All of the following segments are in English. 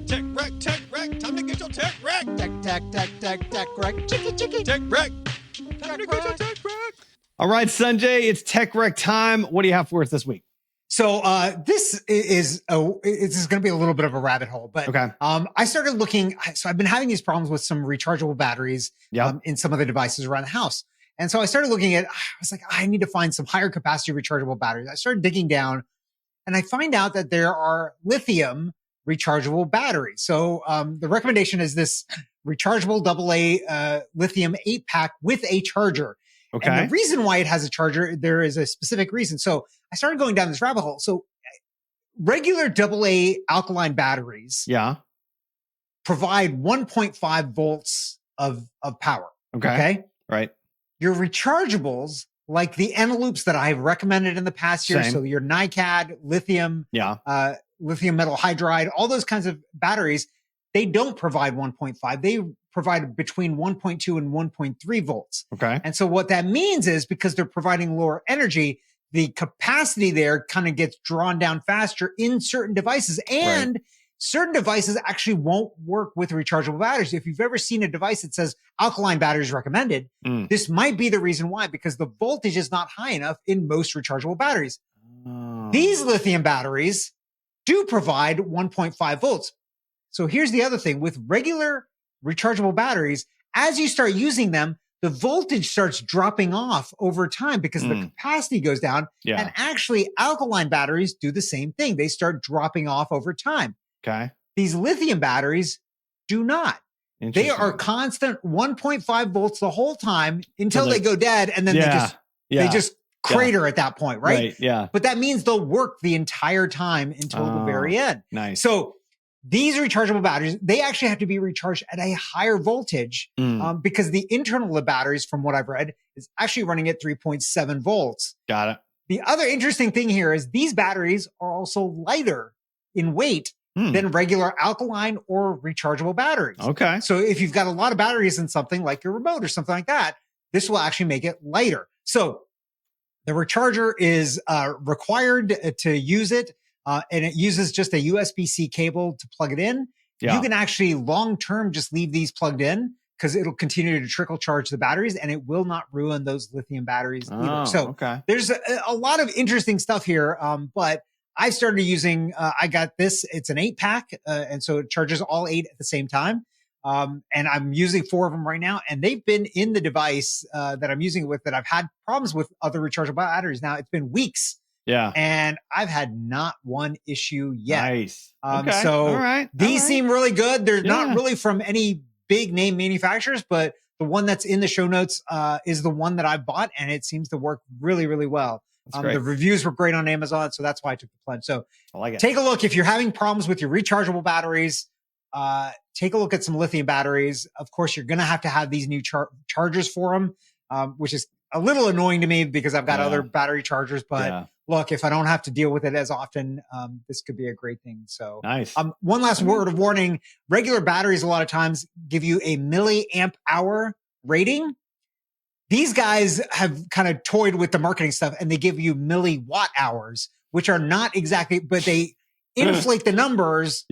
Tech wreck. Time to get your tech wreck. Tech wreck. Chicky. Tech wreck. Time to get your tech wreck. All right, Sanjay, it's tech wreck time. What do you have for us this week? So this is going to be a little bit of a rabbit hole, but Okay. I started looking. So I've been having these problems with some rechargeable batteries in some of the devices around the house. And so I started looking at, I was like, I need to find some higher capacity rechargeable batteries. I started digging down and I find out that there are lithium rechargeable batteries. So the recommendation is this rechargeable AA lithium 8-pack with a charger. Okay. And the reason why it has a charger, there is a specific reason. So I started going down this rabbit hole. So regular AA alkaline batteries provide 1.5 volts of power. Okay. Right. Your rechargeables, like the Eneloops that I've recommended in the past year, so your NiCad, lithium, lithium metal hydride, all those kinds of batteries, they don't provide 1.5. They provide between 1.2 and 1.3 volts. Okay. And so what that means is because they're providing lower energy, the capacity there kind of gets drawn down faster in certain devices. And certain devices actually won't work with rechargeable batteries. If you've ever seen a device that says alkaline batteries recommended, this might be the reason why, because the voltage is not high enough in most rechargeable batteries. These lithium batteries do provide 1.5 volts. So here's the other thing. With regular rechargeable batteries, as you start using them, the voltage starts dropping off over time because the capacity goes down. And actually, alkaline batteries do the same thing. They start dropping off over time. Okay. These lithium batteries do not. They are constant 1.5 volts the whole time until they go dead. And then they just crater at that point, right? Yeah. But that means they'll work the entire time until the very end. Nice. So these rechargeable batteries, they actually have to be recharged at a higher voltage because the internal of the batteries, from what I've read, is actually running at 3.7 volts. Got it. The other interesting thing here is these batteries are also lighter in weight than regular alkaline or rechargeable batteries. Okay. So if you've got a lot of batteries in something like your remote or something like that, this will actually make it lighter. So the recharger is required to use it. And it uses just a USB-C cable to plug it in. You can actually long-term just leave these plugged in because it'll continue to trickle charge the batteries and it will not ruin those lithium batteries either. So there's a lot of interesting stuff here. But I started using, I got this, it's an 8-pack. And so it charges all 8 at the same time. And I'm using 4 of them right now. And they've been in the device that I'm using it with that I've had problems with other rechargeable batteries. Now it's been weeks. Yeah. And I've had not one issue yet. Nice. So these seem really good. They're not really from any big name manufacturers, but the one that's in the show notes is the one that I bought, and it seems to work really, really well. The reviews were great on Amazon, so that's why I took the plunge. So I like it. Take a look. If you're having problems with your rechargeable batteries, take a look at some lithium batteries. Of course, you're going to have these new chargers for them, which is a little annoying to me because I've got other battery chargers, but look, if I don't have to deal with it as often, this could be a great thing. So nice. One last word of warning. Regular batteries a lot of times give you a milliamp hour rating. These guys have kind of toyed with the marketing stuff and they give you milliwatt hours, which are not exactly, but they inflate the numbers.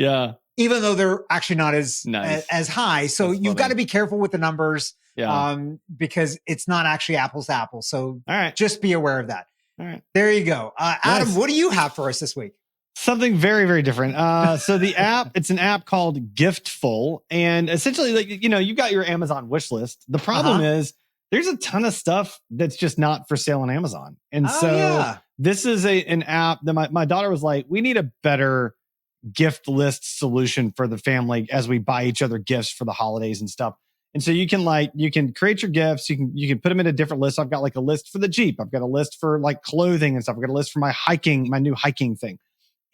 Even though they're actually not as high. So you've got to be careful with the numbers because it's not actually apples to apples. So just be aware of that. All right. There you go. Adam, what do you have for us this week? Something very, very different. So the app, it's an app called Giftful. And essentially, you've got your Amazon wish list. The problem is there's a ton of stuff that's just not for sale on Amazon. And this is an app that my daughter was like, we need a better gift list solution for the family as we buy each other gifts for the holidays and stuff. And so you can create your gifts. You can put them in a different list. I've got like a list for the Jeep. I've got a list for like clothing and stuff. I've got a list for my new hiking thing.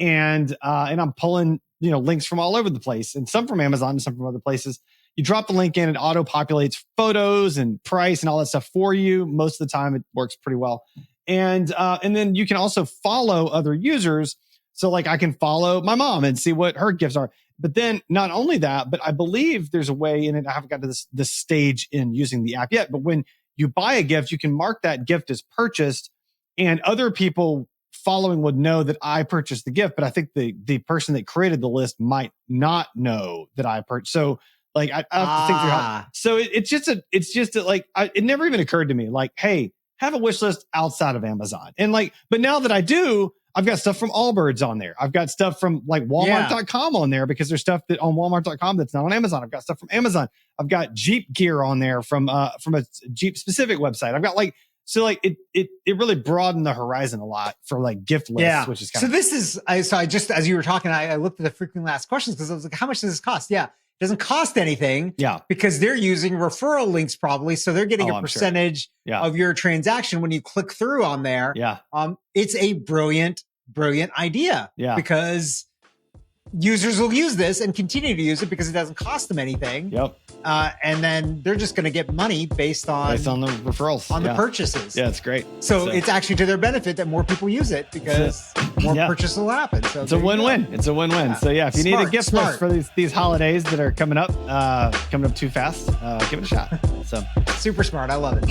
And I'm pulling, links from all over the place, and some from Amazon and some from other places. You drop the link in, it auto populates photos and price and all that stuff for you. Most of the time it works pretty well. And then you can also follow other users. So like I can follow my mom and see what her gifts are. But then not only that, but I believe there's a way in it. I haven't got to this stage in using the app yet, but when you buy a gift, you can mark that gift as purchased and other people following would know that I purchased the gift, but I think the person that created the list might not know that I purchased. So like I have to think through how. So it's just like it never even occurred to me like, hey, have a wish list outside of Amazon. And like, but now that I do, I've got stuff from Allbirds on there. I've got stuff from like Walmart.com on there because there's stuff that on Walmart.com that's not on Amazon. I've got stuff from Amazon. I've got Jeep gear on there from a Jeep specific website. I've got like, so like it really broadened the horizon a lot for like gift lists, which is kind of. So this is, so I just, as you were talking, I looked at the frequently asked questions because I was like, how much does this cost? Yeah. It doesn't cost anything. Yeah. Because they're using referral links probably. So they're getting a percentage of your transaction when you click through on there. Yeah. It's a brilliant idea. Yeah. Because users will use this and continue to use it because it doesn't cost them anything. Yep. And then they're just going to get money based on the referrals, on the purchases. Yeah, it's great. So it's actually to their benefit that more people use it because more purchases will happen. So it's a win-win. It's a win-win. Yeah. So yeah, if you need a gift list for these holidays that are coming up too fast, give it a shot. So super smart. I love it.